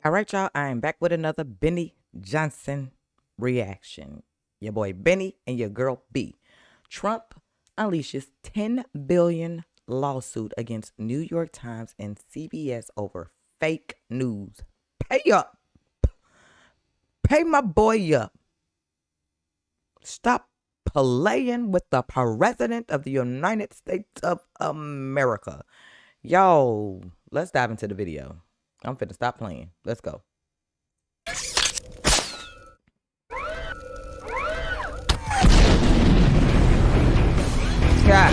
All right, y'all. I am back with another Benny Johnson reaction. Your boy Benny and your girl B. Trump unleashes $10 billion lawsuit against New York Times and CBS over fake news. Pay up. Pay my boy up. Stop playing with the President of the United States of America. Yo, let's dive into the video. I'm finna stop playing. Let's go. Yeah.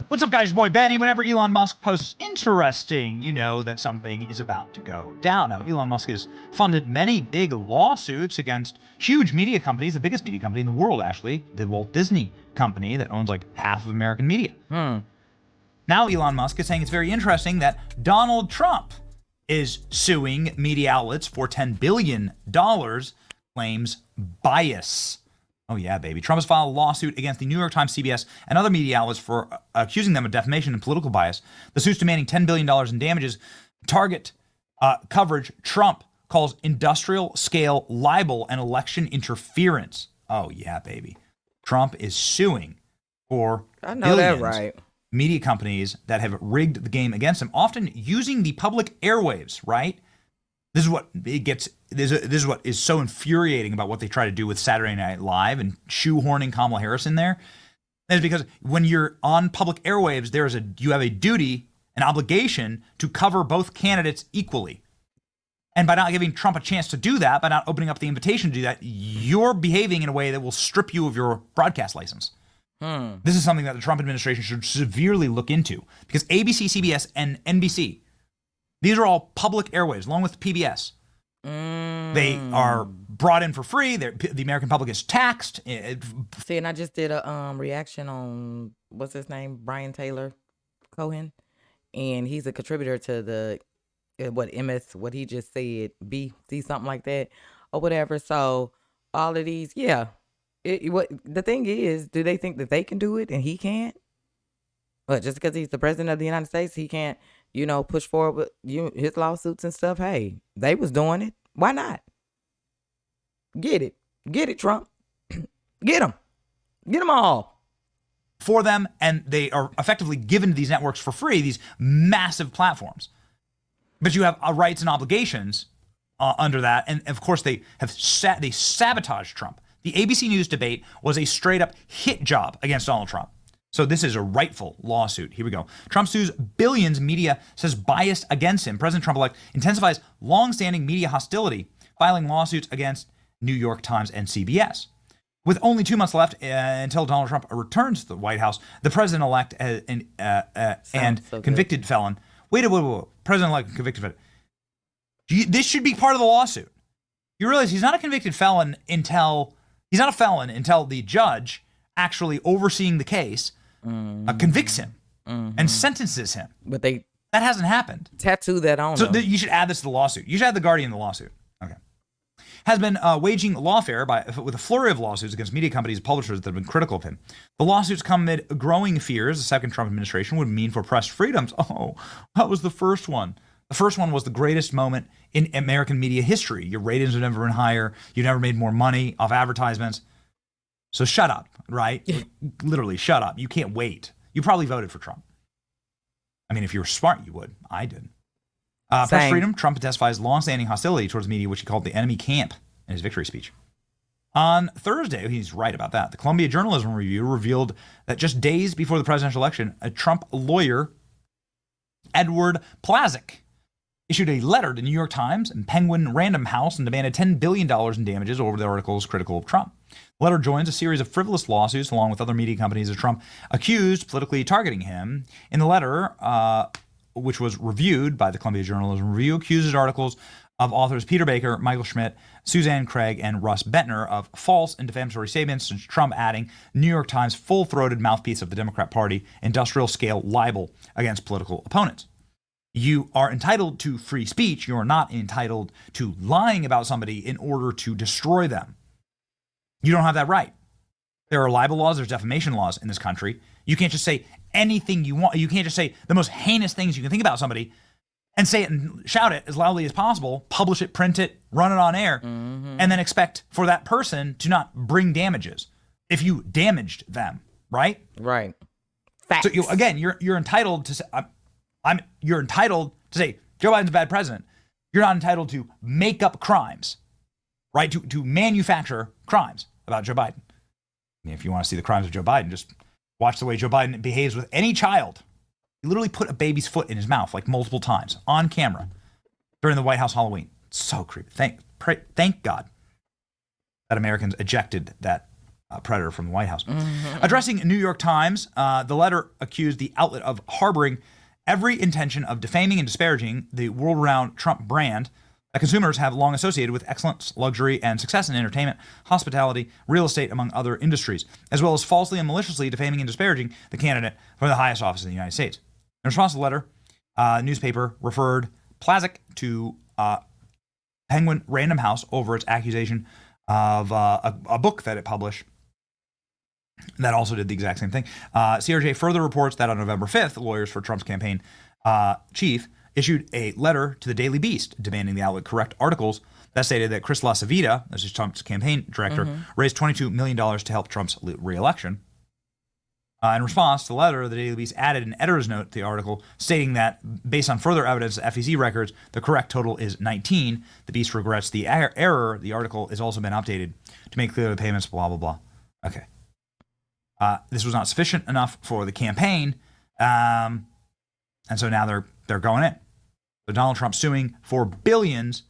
What's up, guys? Your boy Benny. Whenever Elon Musk posts interesting, you know that something is about to go down. Now, Elon Musk has funded many big lawsuits against huge media companies, the biggest media company in the world, actually, the Walt Disney Company that owns like half of American media. Now, Elon Musk is saying it's very interesting that Donald Trump is suing media outlets for $10 billion, claims bias. Oh yeah, baby. Trump has filed a lawsuit against the New York Times, CBS, and other media outlets for accusing them of defamation and political bias. The suit's demanding $10 billion in damages. Target coverage Trump calls industrial-scale libel and election interference. Oh yeah, baby. Trump is suing for that right. Media companies that have rigged the game against him, often using the public airwaves, right? This is what it gets. This is what is so infuriating about what they try to do with Saturday Night Live and shoehorning Kamala Harris in there. Is because when you're on public airwaves, you have a duty, an obligation to cover both candidates equally. And by not giving Trump a chance to do that, by not opening up the invitation to do that, you're behaving in a way that will strip you of your broadcast license. This is something that the Trump administration should severely look into, because ABC, CBS, and NBC, these are all public airwaves, along with PBS. They are brought in for free. The American public is taxed. See, and I just did a reaction on, what's his name? Brian Taylor Cohen. And he's a contributor to the, what he just said, BC, something like that, or whatever. So all of these, yeah. The thing is, do they think that they can do it and he can't? But just because he's the president of the United States, he can't, push forward with his lawsuits and stuff. Hey, they was doing it. Why not? Get it, Trump. Get them all. For them, and they are effectively given to these networks for free, these massive platforms. But you have rights and obligations under that, and of course they sabotaged Trump. The ABC News debate was a straight-up hit job against Donald Trump. So this is a rightful lawsuit. Here we go. Trump sues billions. Media says biased against him. President Trump-elect intensifies long-standing media hostility, filing lawsuits against New York Times and CBS. With only 2 months left until Donald Trump returns to the White House, the president-elect and convicted felon. Wait. President-elect and convicted felon. This should be part of the lawsuit. You realize he's not a convicted felon until the judge actually overseeing the case convicts him and sentences him. But that hasn't happened. Tattoo that on. So you should add this to the lawsuit. You should add the Guardian to the lawsuit. Okay. Has been waging lawfare with a flurry of lawsuits against media companies and publishers that have been critical of him. The lawsuits come amid growing fears the second Trump administration would mean for press freedoms. Oh, that was the first one. The first one was the greatest moment in American media history. Your ratings have never been higher. You never made more money off advertisements. So shut up, right? Literally, shut up. You can't wait. You probably voted for Trump. I mean, if you were smart, you would. I did. Press freedom. Trump intensifies longstanding hostility towards media, which he called the enemy camp in his victory speech. On Thursday, he's right about that. The Columbia Journalism Review revealed that just days before the presidential election, a Trump lawyer, Edward Plazik, issued a letter to New York Times and Penguin Random House and demanded $10 billion in damages over the articles critical of Trump. The letter joins a series of frivolous lawsuits along with other media companies of Trump accused politically targeting him. In the letter, which was reviewed by the Columbia Journalism Review, accuses articles of authors Peter Baker, Michael Schmidt, Suzanne Craig, and Russ Bentner of false and defamatory statements, Trump adding New York Times full-throated mouthpiece of the Democrat Party, industrial-scale libel against political opponents. You are entitled to free speech. You are not entitled to lying about somebody in order to destroy them. You don't have that right. There are libel laws, there's defamation laws in this country. You can't just say anything you want. You can't just say the most heinous things you can think about somebody and say it and shout it as loudly as possible, publish it, print it, run it on air, and then expect for that person to not bring damages if you damaged them, right? Right. Facts. So you're entitled to say, you're entitled to say Joe Biden's a bad president. You're not entitled to make up crimes, right? To manufacture crimes about Joe Biden. I mean, if you want to see the crimes of Joe Biden, just watch the way Joe Biden behaves with any child. He literally put a baby's foot in his mouth like multiple times on camera during the White House Halloween. So creepy. Thank God that Americans ejected that predator from the White House. Addressing New York Times, the letter accused the outlet of harboring every intention of defaming and disparaging the world-renowned Trump brand that consumers have long associated with excellence, luxury, and success in entertainment, hospitality, real estate, among other industries, as well as falsely and maliciously defaming and disparaging the candidate for the highest office in the United States. In response to the letter, the newspaper referred Plazik to Penguin Random House over its accusation of a book that it published that also did the exact same thing. CRJ further reports that on November 5th, lawyers for Trump's campaign chief issued a letter to the Daily Beast demanding the outlet correct articles that stated that Chris LaCivita, this is Trump's campaign director, raised $22 million to help Trump's re-election. In response to the letter, the Daily Beast added an editor's note to the article stating that based on further evidence of FEC records, the correct total is 19. The Beast regrets the error. The article has also been updated to make clear the payments, blah, blah, blah. Okay. This was not sufficient enough for the campaign, and so now they're going in. So Donald Trump suing for billions.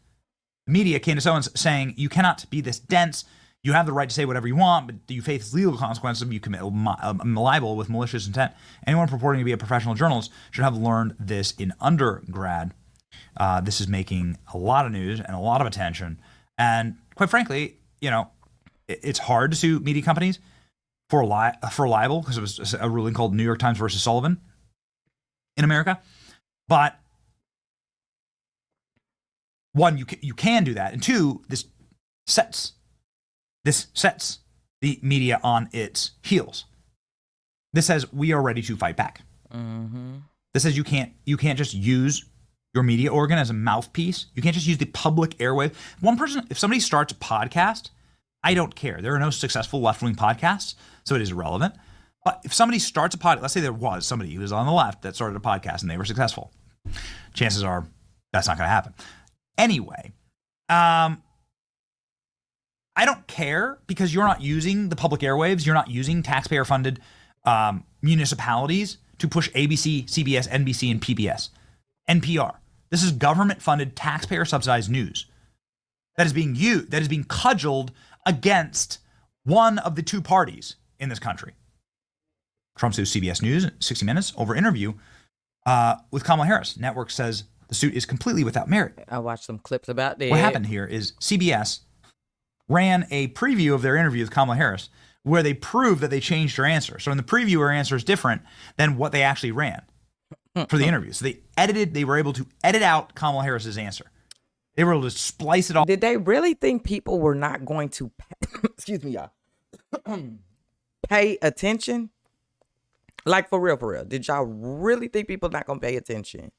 The media, Candace Owens, saying you cannot be this dense. You have the right to say whatever you want, but you face legal consequences if you commit libel with malicious intent. Anyone purporting to be a professional journalist should have learned this in undergrad. This is making a lot of news and a lot of attention. And quite frankly, it's hard to sue media companies for libel because it was a ruling called New York Times versus Sullivan in America. But one, you can do that, and two, this sets the media on its heels. This says we are ready to fight back. This says you can't just use your media organ as a mouthpiece. You can't just use the public airwave. One person, if somebody starts a podcast, I don't care. There are no successful left-wing podcasts, so it is irrelevant. But if somebody starts a podcast, let's say there was somebody who was on the left that started a podcast and they were successful, chances are that's not going to happen. Anyway, I don't care because you're not using the public airwaves. You're not using taxpayer-funded municipalities to push ABC, CBS, NBC, and PBS, NPR. This is government-funded, taxpayer-subsidized news that is being used, that is being cudgeled against one of the two parties in this country. Trump sues CBS News, 60 Minutes, over interview with Kamala Harris. Network says the suit is completely without merit. I watched some clips about that. What happened here is CBS ran a preview of their interview with Kamala Harris where they proved that they changed her answer. So in the preview, her answer is different than what they actually ran for the interview. So they were able to edit out Kamala Harris's answer. They were able to splice it all. Did they really think people were not going to excuse me, y'all, pay attention? Like, for real. Did y'all really think people not going to pay attention?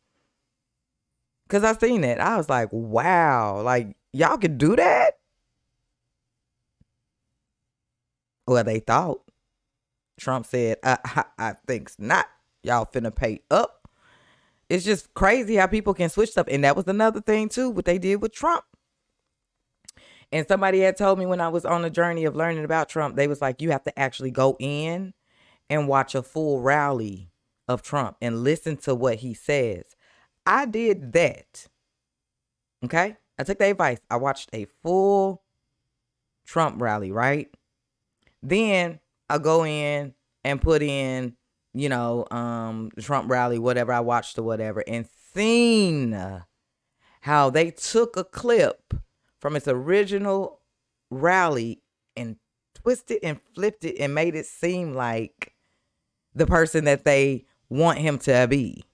Because I seen that. I was like, wow, like, y'all could do that? Well, they thought. Trump said, I think not. Y'all finna pay up. It's just crazy how people can switch stuff. And that was another thing, too, what they did with Trump. And somebody had told me when I was on the journey of learning about Trump, they was like, you have to actually go in and watch a full rally of Trump and listen to what he says. I did that. Okay? I took the advice. I watched a full Trump rally, right? Then I go in and put in, Trump rally, whatever I watched or whatever, and seen how they took a clip from its original rally and twisted and flipped it and made it seem like the person that they want him to be,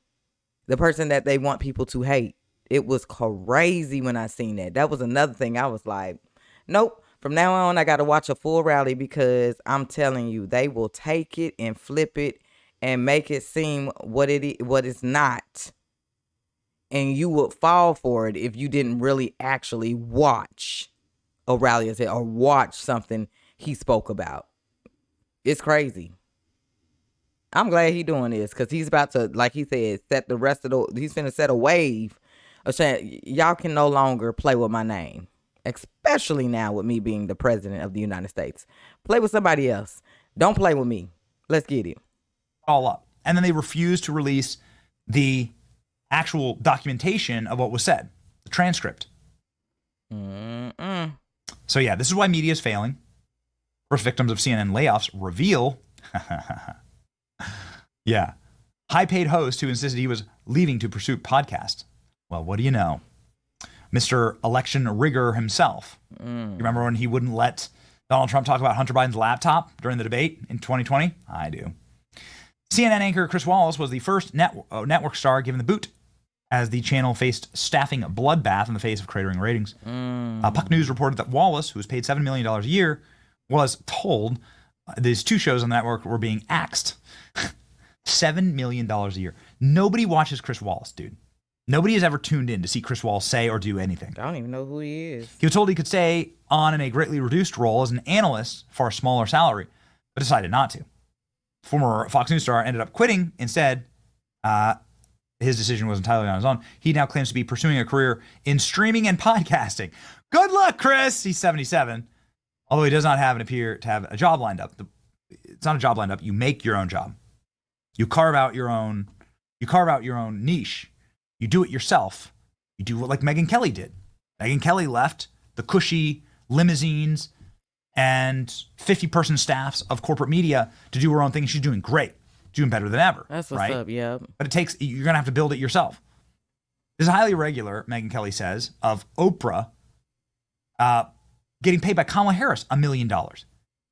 the person that they want people to hate. It was crazy when I seen that. That was another thing. I was like, nope. From now on, I got to watch a full rally because I'm telling you, they will take it and flip it and make it seem what it's not. And you would fall for it if you didn't really actually watch O'Reilly or watch something he spoke about. It's crazy. I'm glad he doing this because he's about to, like he said, set the rest of he's finna set a wave of saying, y'all can no longer play with my name, especially now with me being the president of the United States. Play with somebody else. Don't play with me. Let's get it. All up. And then they refused to release the actual documentation of what was said, the transcript. So yeah, this is why media is failing. First victims of CNN layoffs reveal, yeah, high-paid host who insisted he was leaving to pursue podcasts. Well, what do you know? Mr. Election Rigger himself. You remember when he wouldn't let Donald Trump talk about Hunter Biden's laptop during the debate in 2020? I do. CNN anchor Chris Wallace was the first network star given the boot as the channel faced staffing bloodbath in the face of cratering ratings. Puck News reported that Wallace, who was paid $7 million a year, was told these two shows on the network were being axed. $7 million a year. Nobody watches Chris Wallace, dude. Nobody has ever tuned in to see Chris Wallace say or do anything. I don't even know who he is. He was told he could stay on in a greatly reduced role as an analyst for a smaller salary, but decided not to. Former Fox News star ended up quitting instead. His decision was entirely on his own. He now claims to be pursuing a career in streaming and podcasting. Good luck, Chris. He's 77. Although he does not appear to have a job lined up. It's not a job lined up. You make your own job. You carve out your own niche. You do it yourself. You do what like Megyn Kelly did. Megyn Kelly left the cushy limousines and 50-person staffs of corporate media to do her own thing. She's doing great. Doing better than ever. That's what's right? up, yeah. But you're going to have to build it yourself. This is highly irregular, Megyn Kelly says, of Oprah getting paid by Kamala Harris $1 million.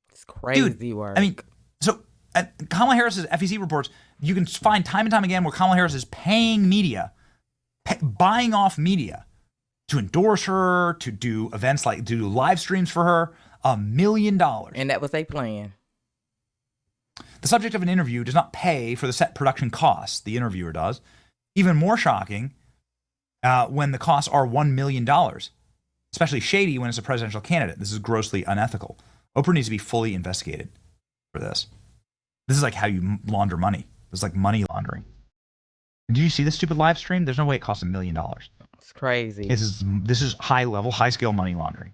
It's crazy Dude, work. I mean, so Kamala Harris's FEC reports, you can find time and time again where Kamala Harris is paying media, buying off media to endorse her, to do events like do live streams for her, $1 million. And that was their plan. The subject of an interview does not pay for the set production costs. The interviewer does. Even more shocking when the costs are $1 million. Especially shady when it's a presidential candidate. This is grossly unethical. Oprah needs to be fully investigated for this. This is like how you launder money. This is like money laundering. Did you see this stupid live stream? There's no way it costs $1 million. It's crazy. This is high level, high scale money laundering.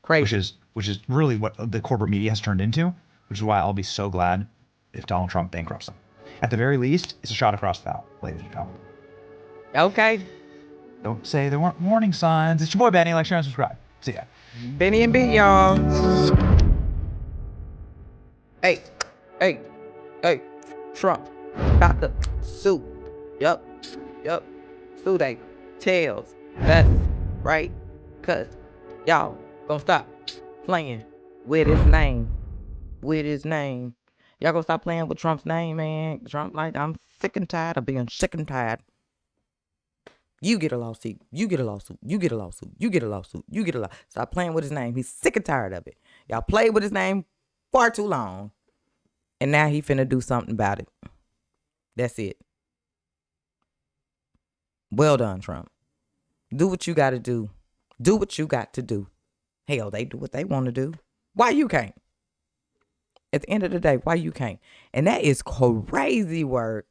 Crazy. Which is really what the corporate media has turned into, which is why I'll be so glad if Donald Trump bankrupts them. At the very least, it's a shot across the bow, ladies and gentlemen. Okay. Don't say there weren't warning signs. It's your boy Benny. Like, share, and subscribe. See ya. Benny and B, y'all. Hey, Trump, about to sue. Yup. Sue they tails. That's right. Cause y'all gonna stop playing with his name. Y'all gonna stop playing with Trump's name, man. Trump, like, I'm sick and tired of being sick and tired. You get a lawsuit. You get a lawsuit. You get a lawsuit. You get a lawsuit. You get a lawsuit. Stop playing with his name. He's sick and tired of it. Y'all played with his name far too long. And now he finna do something about it. That's it. Well done, Trump. Do what you gotta do. Do what you got to do. Hell, they do what they want to do. Why you can't? At the end of the day, why you can't? And that is crazy work.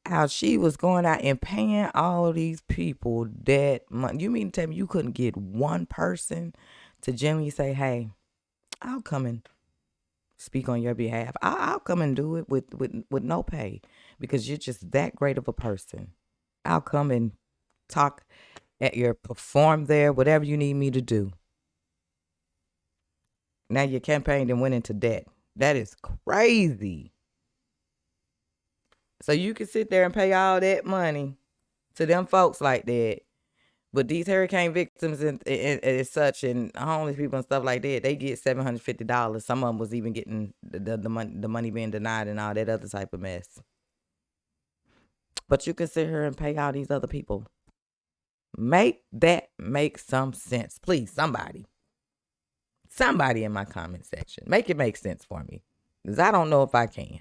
How she was going out and paying all these people that money. You mean to tell me you couldn't get one person to genuinely say, hey, I'll come and speak on your behalf. I'll come and do it with no pay because you're just that great of a person. I'll come and talk at your perform there, whatever you need me to do. Now your campaign and went into debt. That is crazy. So you can sit there and pay all that money to them folks like that. But these hurricane victims and such and homeless people and stuff like that, they get $750. Some of them was even getting the money being denied and all that other type of mess. But you can sit here and pay all these other people. Make that make some sense. Please, somebody in my comment section. Make it make sense for me. Because I don't know if I can.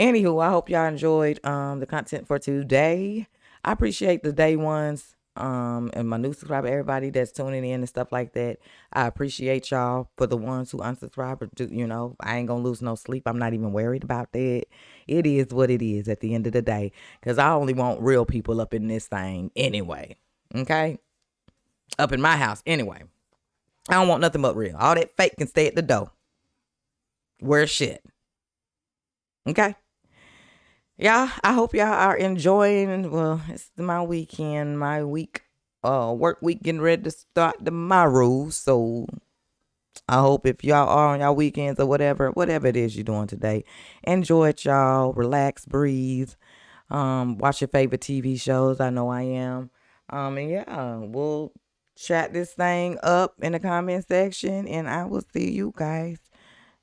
Anywho, I hope y'all enjoyed the content for today. I appreciate the day ones and my new subscriber, everybody that's tuning in and stuff like that. I appreciate y'all. For the ones who unsubscribe, I ain't gonna lose no sleep. I'm not even worried about that. It is what it is at the end of the day, because I only want real people up in this thing anyway. Okay, up in my house anyway. I don't want nothing but real. All that fake can stay at the door. Where's shit? Okay. Yeah, I hope y'all are enjoying. Well, it's my weekend, my work week getting ready to start tomorrow. So I hope if y'all are on y'all weekends or whatever it is you're doing today, enjoy it, y'all. Relax, breathe. Watch your favorite TV shows. I know I am. And yeah, we'll chat this thing up in the comment section, and I will see you guys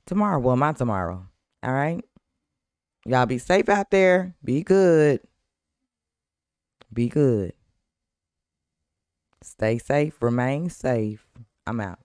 tomorrow. Well, my tomorrow. All right. Y'all be safe out there. Be good. Be good. Stay safe. Remain safe. I'm out.